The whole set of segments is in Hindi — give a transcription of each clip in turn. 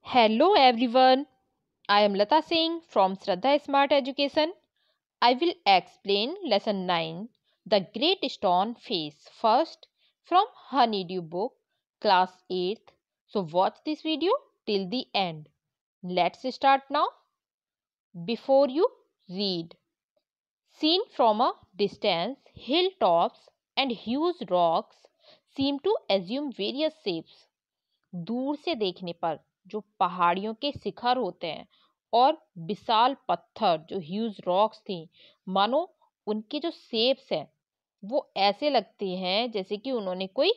Hello everyone, I am Lata Singh from Shraddha Smart Education. I will explain lesson 9, The Great Stone Face first from Honeydew book, class 8th. So watch this video till the end. Let's start now. Before you read. Seen from a distance, hilltops and huge rocks seem to assume various shapes. दूर से देखने पर जो पहाड़ियों के शिखर होते हैं और विशाल पत्थर जो ह्यूज रॉक्स थी, मानो उनके जो शेप्स हैं वो ऐसे लगते हैं जैसे कि उन्होंने कोई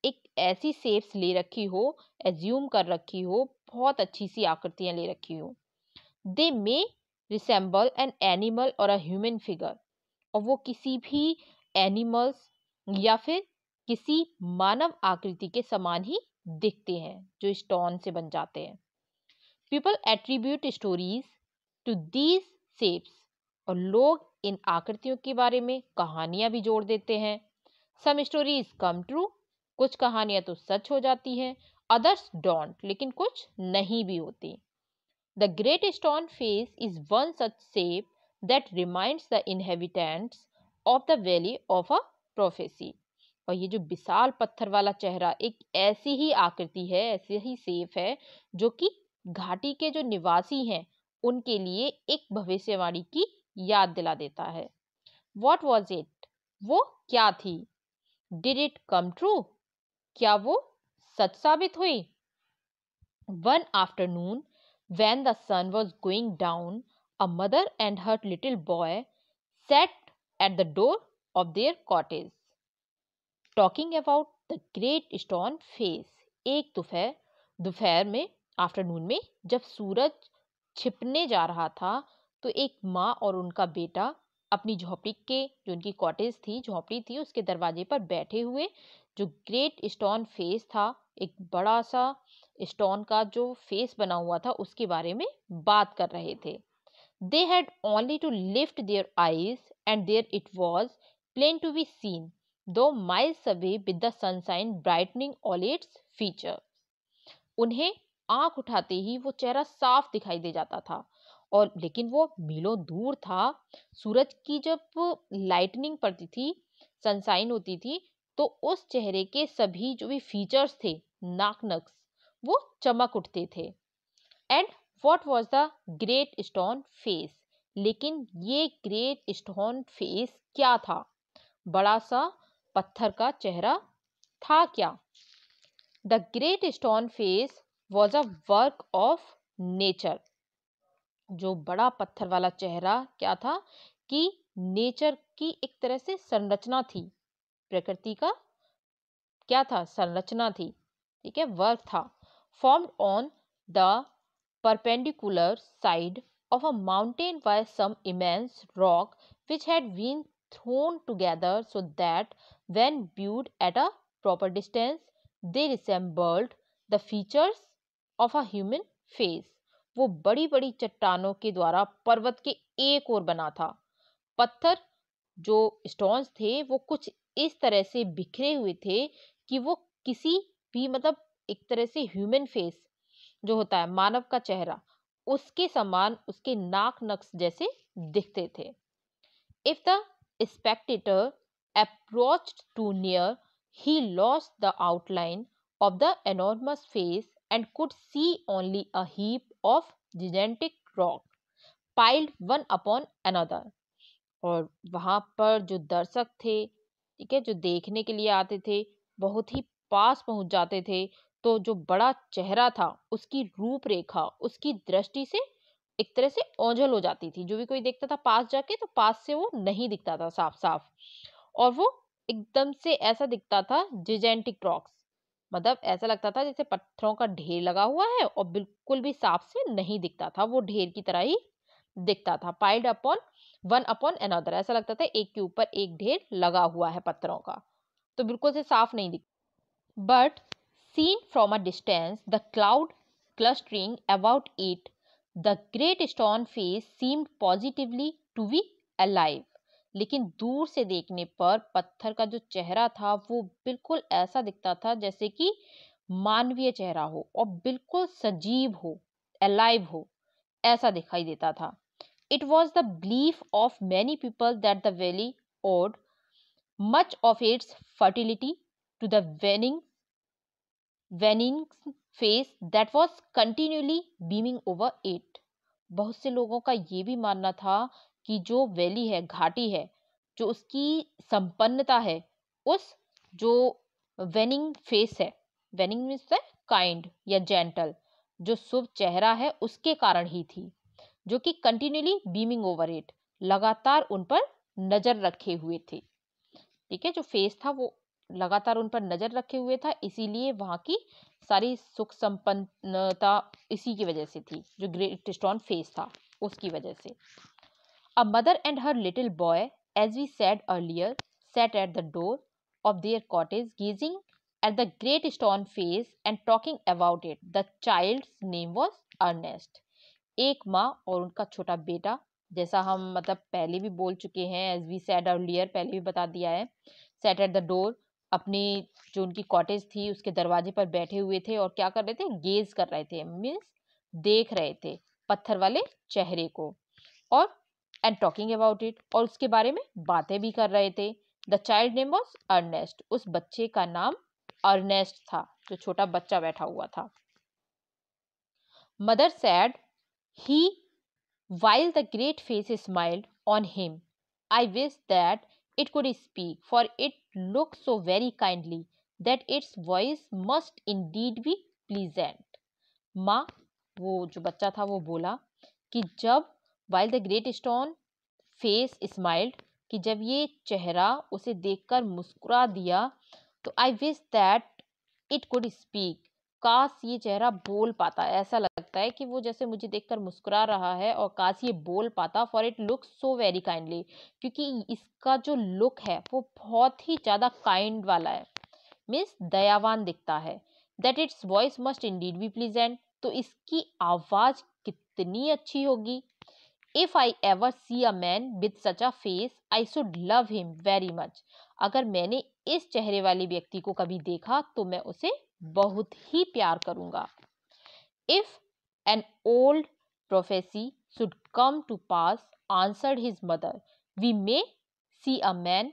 एक ऐसी शेप्स ले रखी हो, एज्यूम कर रखी हो, बहुत अच्छी सी आकृतियां ले रखी हो. दे मे रिसेंबल एन एनिमल और अ ह्यूमन फिगर, और वो किसी भी एनिमल्स या फिर किसी मानव आकृति के समान ही दिखते हैं जो स्टोन से बन जाते हैं. People attribute stories to these shapes, और लोग इन आकृतियों के बारे में कहानियां भी जोड़ देते हैं. सम स्टोरीज कम ट्रू, कुछ कहानियां तो सच हो जाती हैं, अदर्स डोंट, लेकिन कुछ नहीं भी होती. The Great Stone Face is one such shape that reminds the inhabitants of the Valley of a Prophecy. और ये जो विशाल पत्थर वाला चेहरा एक ऐसी ही आकृति है, ऐसी ही शेप है जो कि घाटी के जो निवासी हैं उनके लिए एक भविष्यवाणी की याद दिला देता है. What was it? वो क्या थी? Did it come true? क्या वो सच साबित हुई? One afternoon, when the sun was going down, a mother and her little boy sat at the door of their cottage, talking about the great stone face. एक दोपहर में, आफ्टरनून में, जब सूरज छिपने जा रहा था, तो एक माँ और उनका बेटा अपनी झोपड़ी के, जो उनकी कॉटेज थी, झोपड़ी थी, उसके दरवाजे पर बैठे हुए जो ग्रेट स्टोन फेस था, एक बड़ा सा स्टोन का जो फेस बना हुआ था, उसके बारे में बात कर रहे थे. They had only to lift their eyes, and there it was, plain to be seen, though miles away, with the sunshine brightening all its features. उन्हें आंख उठाते ही वो चेहरा साफ दिखाई दे जाता था, और लेकिन वो मीलों दूर था. सूरज की जब लाइटनिंग पड़ती थी, सनसाइन होती थी, तो उस चेहरे के सभी जो भी फीचर्स थे, नाक नक्स, वो चमक उठते थे. And what was the great stone face, लेकिन ये ग्रेट स्टोन फेस क्या था? बड़ा सा पत्थर का चेहरा था क्या? The great stone face was a work of nature. जो बड़ा पत्थर वाला चेहरा क्या था कि नेचर की एक तरह से संरचना थी, प्रकृति का क्या था? संरचना थी. ठीक है, वर्क था. Formed on the perpendicular side of a mountain by some immense rock which had been thrown together so that when viewed at a proper distance they resembled the features of a human face. वो बड़ी बड़ी चट्टानों के द्वारा पर्वत के एक ओर बना था. पत्थर जो स्टोन्स थे वो कुछ इस तरह से बिखरे हुए थे कि वो किसी भी एक तरह से ह्यूमन फेस जो होता है, मानव का चेहरा, उसके समान, उसके नाक नक्स जैसे दिखते थे. If the spectator approached too near, he lost the outline of the enormous face and could see only a heap of gigantic rock piled one upon another. और वहां पर जो दर्शक थे, ठीक है, जो देखने के लिए आते थे, बहुत ही पास पहुंच जाते थे, तो जो बड़ा चेहरा था उसकी रूपरेखा, उसकी दृष्टि से एक तरह से ओझल हो जाती थी. जो भी कोई देखता था पास जाके, तो पास से वो नहीं दिखता था साफ साफ, और वो एकदम से ऐसा दिखता था, जिजेंटिक रॉक्स, ऐसा लगता था जैसे पत्थरों का ढेर लगा हुआ है और बिल्कुल भी साफ से नहीं दिखता था, वो ढेर की तरह ही दिखता था. Piled upon one upon another, ऐसा लगता था एक के ऊपर एक ढेर लगा हुआ है पत्थरों का, तो बिल्कुल से साफ नहीं दिखता. But seen from a distance, the cloud clustering about it, the great stone face seemed positively to be alive. लेकिन दूर से देखने पर पत्थर का जो चेहरा था वो बिल्कुल ऐसा दिखता था जैसे कि मानवीय चेहरा हो और बिल्कुल सजीव हो, अलाइव हो, ऐसा दिखाई देता था। It was the belief of many people that the valley owed much of its fertility to the waning face that was continually beaming over it. बहुत से लोगों का ये भी मानना था कि जो वैली है, घाटी है, जो उसकी संपन्नता है, उस जो वेनिंग फेस है, वेनिंग मीन्स काइंड या जेंटल, जो शुभ चेहरा है, उसके कारण ही थी, जो कि कंटिन्यूली बीमिंग ओवर इट, लगातार उन पर नजर रखे हुए थे। ठीक है, जो फेस था वो लगातार उन पर नजर रखे हुए था, इसीलिए वहां की सारी सुख संपन्नता इसी की वजह से थी, जो ग्रेट स्टोन फेस था उसकी वजह से। A mother and her little boy, as we said earlier, sat at the door of their cottage, gazing at the great stone face and talking about it. The child's name was Ernest. एक माँ और उनका छोटा बेटा, जैसा हम मतलब पहले भी बोल चुके हैं, एज वी सेड अर्लियर, पहले भी बता दिया है, सेट एट द डोर, अपनी जो उनकी कॉटेज थी उसके दरवाजे पर बैठे हुए थे और क्या कर रहे थे, गेज कर रहे थे, मीन्स देख रहे थे पत्थर वाले चेहरे को, और एंड टॉकिंग अबाउट इट, और उसके बारे में बातें भी कर रहे थे। The child name was Ernest, उस बच्चे का नाम अर्नेस्ट था, जो छोटा बच्चा बैठा हुआ था। Mother sad he, while the great face smiled on him, I wish that it could speak, for it looked so very kindly that its voice must indeed be pleasant. माँ, वो जो बच्चा था वो बोला कि जब while the great stone face smiled, कि जब ये चेहरा उसे देखकर मुस्कुरा दिया, तो I wish that it could speak, काश ये चेहरा बोल पाता, ऐसा लगता है कि वो जैसे मुझे देखकर मुस्कुरा रहा है और काश ये बोल पाता, for it look so very kindly, क्योंकि इसका जो लुक है वो बहुत ही ज्यादा काइंड वाला है, मीन्स दयावान दिखता है। That its voice must indeed be pleasant, तो इसकी आवाज कितनी अच्छी होगी। If I ever see a man with such a face I should love him very much, अगर मैंने इस चेहरे वाले व्यक्ति को कभी देखा तो मैं उसे बहुत ही प्यार करूंगा। If an old prophecy should come to pass, answered his mother, we may see a man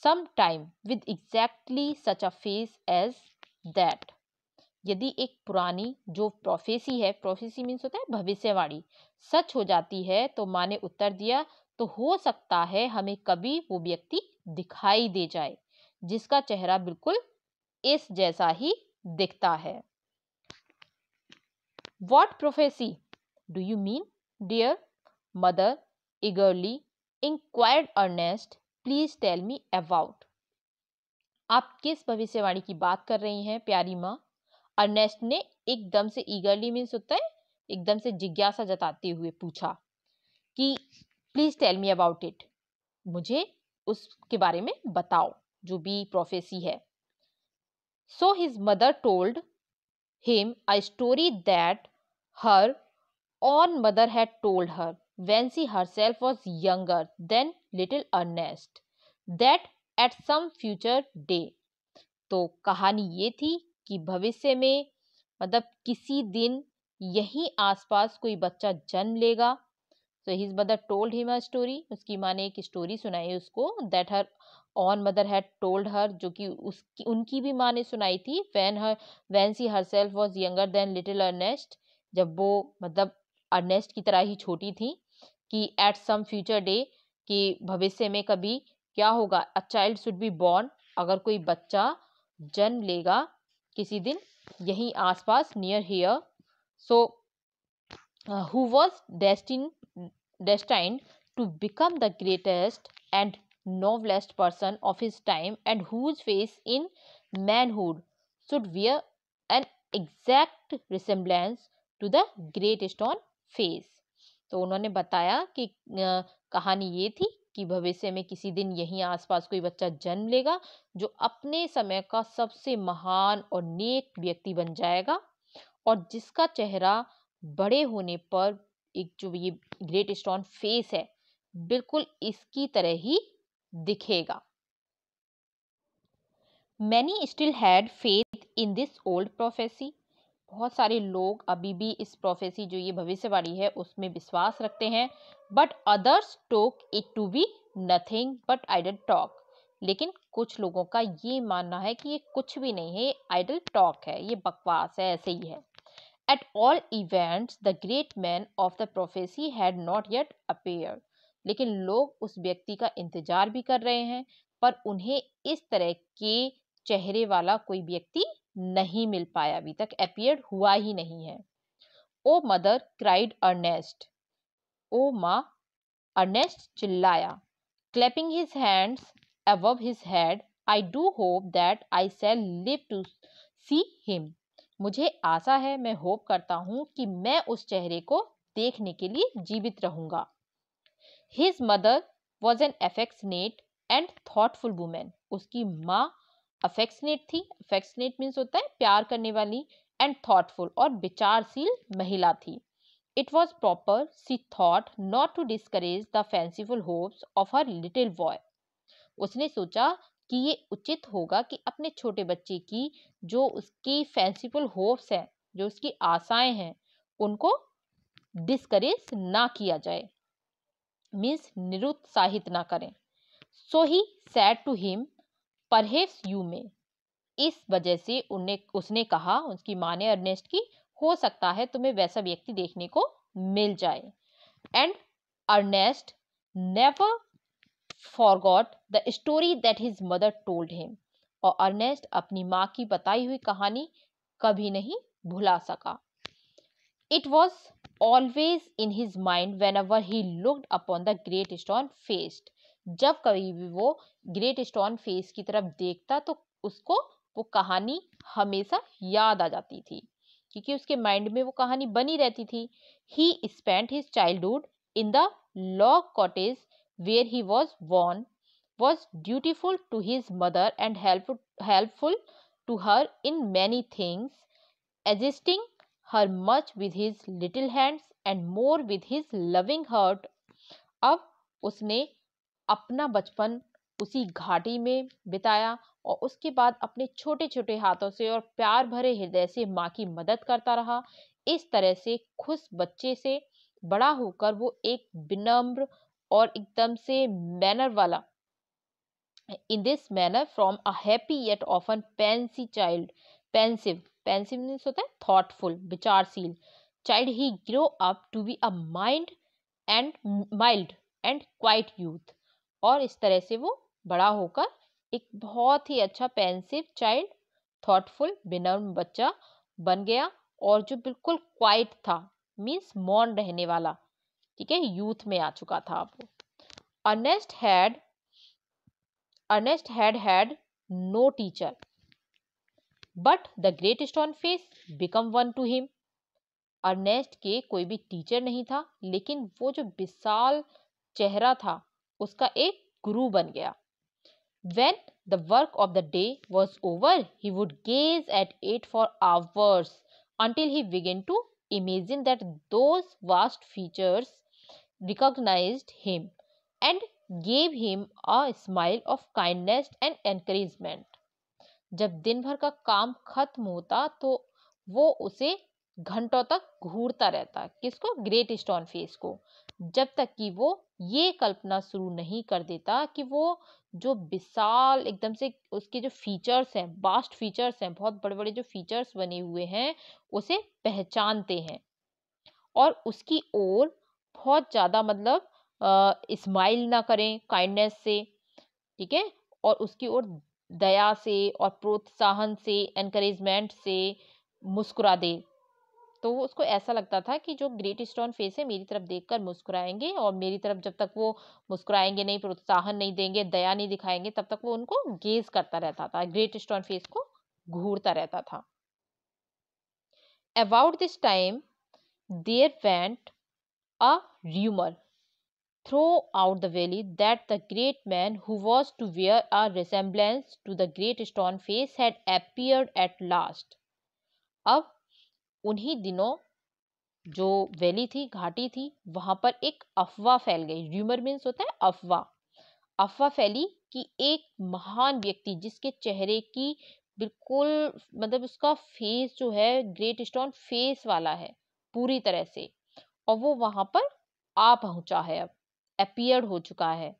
some time with exactly such a face as that. यदि एक पुरानी जो प्रोफेसी है, प्रोफेसी मीन्स होता है भविष्यवाणी, सच हो जाती है, तो माँ ने उत्तर दिया, तो हो सकता है हमें कभी वो व्यक्ति दिखाई दे जाए जिसका चेहरा बिल्कुल इस जैसा ही दिखता है। What prophecy do you mean, dear mother? Eagerly inquired Ernest. Please tell me about. आप किस भविष्यवाणी की बात कर रही हैं प्यारी माँ? अर्नेस्ट ने एकदम से, ईगरली मीन्स होता है एकदम से जिज्ञासा जताते हुए पूछा कि please tell me about it, मुझे उसके बारे में बताओ, जो भी प्रोफेसी है। So his mother told him a story that her own mother had told her when she herself was younger than little Ernest, that at some future day, तो कहानी ये थी कि भविष्य में मतलब किसी दिन यहीं आसपास कोई बच्चा जन्म लेगा। So his mother told him a story, उसकी माँ ने एक स्टोरी सुनाई उसको, that her own mother had told her, जो कि उसकी उनकी भी माँ ने सुनाई थी, when she herself was younger than little Ernest, जब वो मतलब अर्नेस्ट की तरह ही छोटी थी, कि at some future day, कि भविष्य में कभी क्या होगा, a child should be born, अगर कोई बच्चा जन्म लेगा किसी दिन यहीं आसपास, near here, so who was destined to become the greatest and noblest person of his time, and whose face in manhood should wear an exact resemblance to the great stone face. तो उन्होंने बताया कि कहानी ये थी कि भविष्य में किसी दिन यहीं आसपास कोई बच्चा जन्म लेगा जो अपने समय का सबसे महान और नेक व्यक्ति बन जाएगा, और जिसका चेहरा बड़े होने पर एक जो ये ग्रेट स्टोन फेस है बिल्कुल इसकी तरह ही दिखेगा। Many still had faith in this old prophecy. बहुत सारे लोग अभी भी इस प्रोफेसी जो ये भविष्यवाणी है उसमें विश्वास रखते हैं। But others took it to be nothing but idle talk. लेकिन कुछ लोगों का ये मानना है कि ये कुछ भी नहीं है, ये आइडल टॉक है, ये बकवास है, ऐसे ही है। At all events, the great man of the prophecy had not yet appeared. लेकिन लोग उस व्यक्ति का इंतजार भी कर रहे हैं, पर उन्हें इस तरह के चेहरे वाला कोई व्यक्ति नहीं मिल पाया, अभी तक अपीयर्ड हुआ ही नहीं है। ओ मदर क्राइड अर्नेस्ट। ओ माँ, अर्नेस्ट चिल्लाया। Clapping his hands above his head, I do hope that I shall live to see him. मुझे आशा है, मैं होप करता हूँ कि मैं उस चेहरे को देखने के लिए जीवित रहूंगा। His mother was an affectionate and thoughtful woman. उसकी माँ affectionate थी, affectionate means होता है प्यार करने वाली, and thoughtful और विचारशील महिला थी। It was proper, she thought, not to discourage the fanciful hopes of her little boy. उसने सोचा कि ये उचित होगा कि अपने छोटे बच्चे की जो उसकी फैंसीफुल होप्स हैं, जो उसकी आशाएं हैं, उनको डिस्करेज ना किया जाए, मीन्स निरुत्साहित ना करें। So he said to him, perhaps you may. इस वजह से उसने कहा, उसकी माँ ने अर्नेस्ट की, हो सकता है तुम्हें वैसा व्यक्ति देखने को मिल जाए। And Ernest never forgot the story that his mother told him. और अर्नेस्ट अपनी माँ की बताई हुई कहानी कभी नहीं भुला सका। It was always in his mind whenever he looked upon the great stone face. जब कभी भी वो ग्रेट स्टोन फेस की तरफ देखता तो उसको वो कहानी हमेशा याद आ जाती थी, क्योंकि उसके माइंड में वो कहानी बनी रहती थी। He spent his childhood in the log cottage where he was born, was dutiful to his mother and helpful to her in many things, assisting her much with his little hands and more with his loving heart. अब उसने अपना बचपन उसी घाटी में बिताया और उसके बाद अपने छोटे छोटे हाथों से और प्यार भरे हृदय से माँ की मदद करता रहा। इस तरह से खुश बच्चे से बड़ा होकर वो एक विनम्र और एकदम से मैनर वाला, in this manner from a happy yet often pensive child, pensive means होता है थॉटफुल, विचारशील child, he grow up to be a mild and quiet youth. और इस तरह से वो बड़ा होकर एक बहुत ही अच्छा पेंसिव चाइल्ड, थॉटफुल, विनम्र बच्चा बन गया, और जो बिल्कुल क्वाइट था, मीन्स मौन रहने वाला, ठीक है, यूथ में आ चुका था अब वो। Ernest had no teacher, but the great stone face become one to him. Ernest के कोई भी टीचर नहीं था, लेकिन वो जो विशाल चेहरा था उसका एक गुरु बन गया। When the work of the day was over, he would gaze at it for hours until he began to imagine that those vast features recognized him and gave him a smile of kindness and encouragement. जब दिन भर का काम खत्म होता तो वो उसे घंटों तक घूरता रहता, किसको, ग्रेट स्टोन फेस को, जब तक कि वो ये कल्पना शुरू नहीं कर देता कि वो जो विशाल एकदम से उसके जो फीचर्स हैं, वास्ट फीचर्स हैं, बहुत बड़े बड़े जो फीचर्स बने हुए हैं, उसे पहचानते हैं और उसकी ओर बहुत ज्यादा मतलब स्माइल ना करें काइंडनेस से, ठीक है, और उसकी ओर दया से और प्रोत्साहन से, एनकरेजमेंट से मुस्कुरा दे। तो उसको ऐसा लगता था कि जो ग्रेट स्टोन फेस है मेरी तरफ देखकर मुस्कुराएंगे, और मेरी तरफ जब तक वो मुस्कुराएंगे नहीं, प्रोत्साहन नहीं देंगे, दया नहीं दिखाएंगे, तब तक वो उनको गेज करता रहता था, ग्रेट स्टोन फेस को घूरता रहता था। About this time there went a rumor throughout the valley that the great man who was to wear a resemblance to the great stone face had appeared at last. अब उन्हीं दिनों जो वैली थी, घाटी थी, वहां पर एक अफवाह फैल गई। र्यूमर मीन्स होता है अफवाह। अफवाह फैली कि एक महान व्यक्ति जिसके चेहरे की बिल्कुल मतलब उसका फेस जो है ग्रेट स्टोन फेस वाला है पूरी तरह से, और वो वहां पर आ पहुंचा है, अब अपीयर्ड हो चुका है।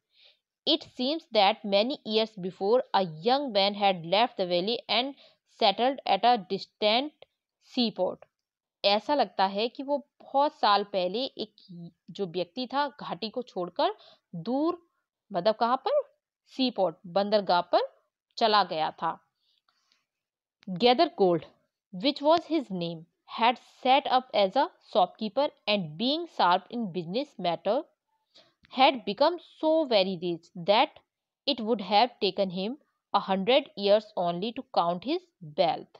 It seems that many years before, a young man had left the valley and settled at a distant seaport. ऐसा लगता है कि वो बहुत साल पहले एक जो व्यक्ति था घाटी को छोड़कर दूर, मतलब कहाँ पर, सी पोर्ट बंदरगाह पर चला गया था। Gather Gold, which was his name, had set up as a shopkeeper and being sharp in business matter had become so very rich that it would have taken him 100 years only to count his wealth.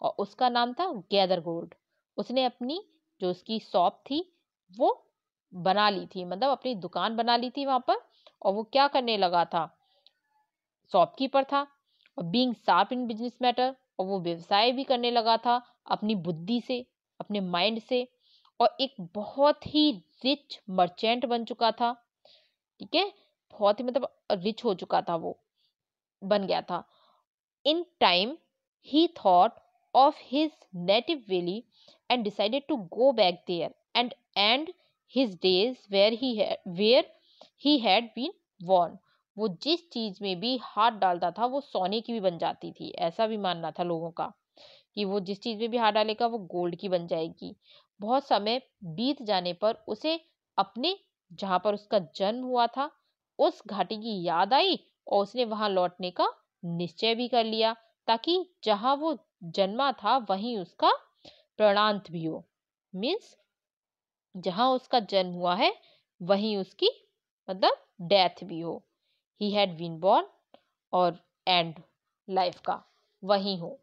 और उसका नाम था गैदर गोल्ड। उसने अपनी जो उसकी शॉप थी वो बना ली थी, मतलब अपनी दुकान बना ली थी वहां पर, और वो क्या करने लगा था, शॉपकीपर था, और being sharp in business matter, और वो व्यवसाय भी करने लगा था अपनी बुद्धि से, अपने माइंड से, और एक बहुत ही रिच मर्चेंट बन चुका था। ठीक है, बहुत ही मतलब रिच हो चुका था, वो बन गया था। In time he thought of his native valley and decided to go back there and end his days where he had been born. वो जिस चीज में भी हाथ डालता था वो सोने की भी बन जाती थी, ऐसा भी मानना था लोगों का कि वो जिस चीज में भी हाथ डालेगा वो गोल्ड की बन जाएगी। बहुत समय बीत जाने पर उसे अपने जहां पर उसका जन्म हुआ था उस घाटी की याद आई, और उसने वहां लौटने का निश्चय भी कर लिया, ताकि जहां वो जन्मा था वहीं उसका प्रणांत भी हो। मीन्स जहां उसका जन्म हुआ है वहीं उसकी मतलब डेथ भी हो। ही हैड बीन बॉर्न, और एंड लाइफ का वहीं हो।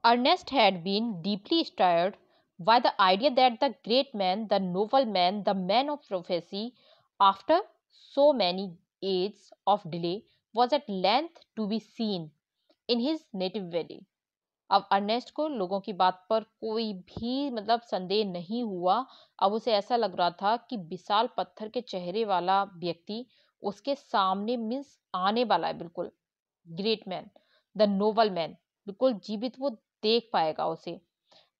Ernest had been deeply stirred by the idea that the great man, the noble man, the man of prophecy, after so many ages of delay, was at length to be seen in his native valley. अब अर्नेस्ट को लोगों की बात पर कोई भी मतलब संदेह नहीं हुआ। अब उसे ऐसा लग रहा था कि विशाल पत्थर के चेहरे वाला व्यक्ति उसके सामने मीन्स आने वाला है, बिल्कुल great man, the noble man, बिल्कुल जीवित वो देख पाएगा उसे।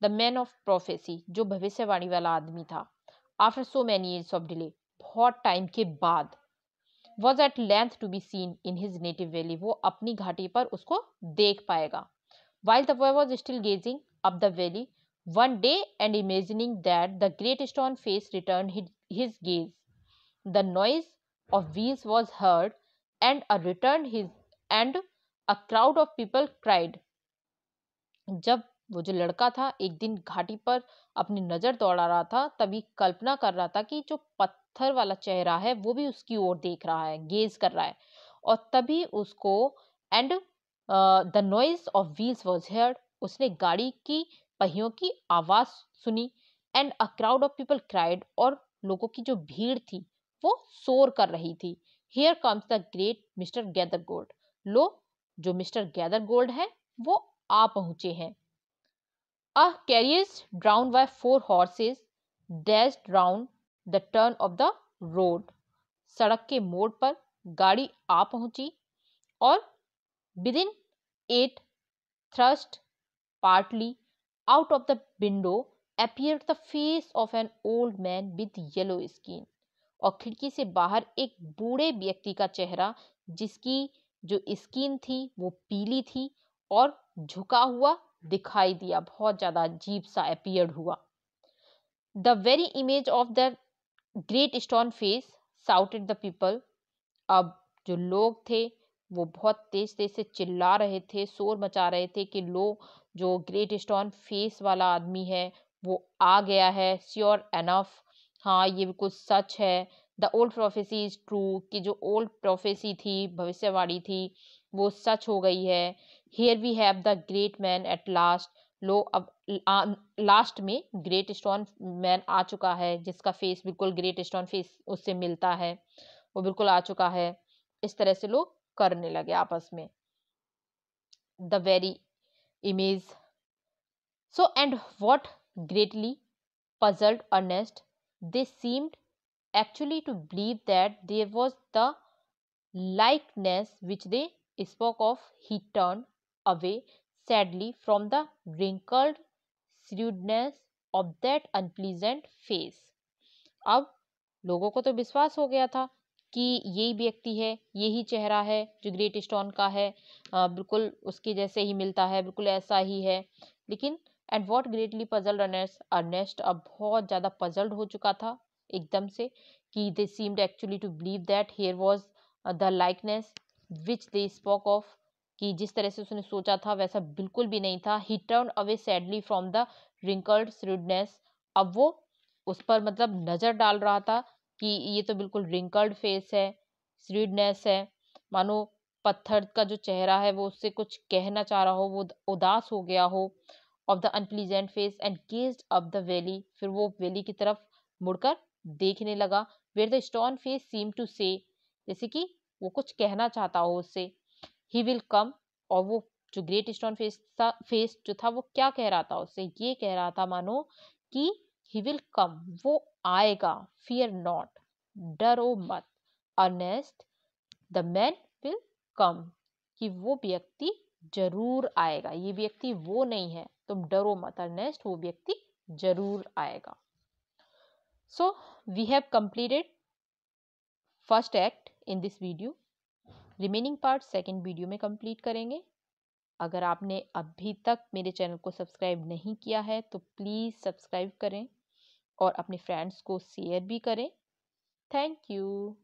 द मैन ऑफ प्रोफेसी, जो भविष्यवाणी वाला आदमी था। After so many years of delay, बहुत टाइम के बाद। Was at length to be seen in his native valley, वो अपनी घाटी पर उसको देख पाएगा। While the boy was still gazing up the valley one day and imagining that the great stone face returned his gaze, the noise of wheels was heard and a returned his and a crowd of people cried. जब वो जो लड़का था एक दिन घाटी पर अपनी नजर दौड़ा रहा था, तभी कल्पना कर रहा था कि जो पत्थर वाला चेहरा है वो भी उसकी ओर देख रहा है, गेज कर रहा है, और तभी उसको and the noise of wheels was heard, उसने गाड़ी की पहियों की आवाज सुनी, and a crowd of people cried, और लोगों की जो भीड़ थी वो शोर कर रही थी। Here comes the great mister gather gold, लो जो मिस्टर गैदर गोल्ड है वो आ पहुंचे हैं। A carriage drawn by 4 horses dashed round the turn of the road. सड़क के मोड़ पर गाड़ी आ पहुंची, और within it thrust partly out of the window appeared the face of an old man with yellow skin. और खिड़की से बाहर एक बूढ़े व्यक्ति का चेहरा, जिसकी जो स्किन थी वो पीली थी, और झुका हुआ दिखाई दिया, बहुत ज्यादा अजीब सा अपीयर्ड हुआ। The very image of the great stone face shouted the people. अब जो लोग थे वो बहुत तेज तेज से चिल्ला रहे थे, शोर मचा रहे थे कि लो जो ग्रेट स्टोन फेस वाला आदमी है वो आ गया है, श्योर एनफ, हाँ ये बिल्कुल सच है। The old prophecy is true, कि जो ओल्ड प्रोफेसी थी, भविष्यवाणी थी, वो सच हो गई है। Here we have the great man at last, लो अब लास्ट में ग्रेट स्टोन मैन आ चुका है, जिसका फेस बिल्कुल ग्रेट स्टोन फेस उससे मिलता है, वो बिल्कुल आ चुका है। इस तरह से लोग करने लगे आपस में। The very image so and what greatly puzzled Ernest, they seemed actually to believe that there was the likeness which they spoke of, he turned away sadly from the wrinkled shrewdness of that unpleasant face. अब लोगों को तो विश्वास हो गया था कि यही व्यक्ति है, यही चेहरा है जो ग्रेट स्टोन का है, बिल्कुल उसके जैसे ही मिलता है, बिल्कुल ऐसा ही है। लेकिन and what greatly puzzled Ernest, Ernest अब बहुत ज़्यादा पजल्ड हो चुका था एकदम से, कि they seemed actually to believe that here was the likeness which they spoke of, कि जिस तरह से उसने सोचा था वैसा बिल्कुल भी नहीं था। He turn away sadly from the wrinkled shrewdness, अब वो उस पर मतलब नजर डाल रहा था कि ये तो बिल्कुल रिंकल्ड फेस है, स्रीडनेस है, मानो पत्थर का जो चेहरा है वो उससे कुछ कहना चाह रहा हो, वो उदास हो गया हो। Of the unpleasant face and gazed up the valley, फिर वो वैली की तरफ मुड़कर देखने लगा। Where the stone face seem to से, जैसे कि वो कुछ कहना चाहता हो उससे। ही विल कम, और वो जो ग्रेट स्टोन फेस जो था वो क्या कह रहा था उससे, ये कह रहा था मानो कि ही विल कम, वो आएगा, फियर नॉट, डरो मत, Ernest the man will come, कि वो व्यक्ति जरूर आएगा, ये व्यक्ति वो नहीं है, तुम डरो मत अर्नेस्ट, वो व्यक्ति जरूर आएगा। So we have completed first act in this video, remaining part second video में कंप्लीट करेंगे। अगर आपने अभी तक मेरे चैनल को सब्सक्राइब नहीं किया है तो प्लीज़ सब्सक्राइब करें और अपने फ्रेंड्स को शेयर भी करें। Thank you.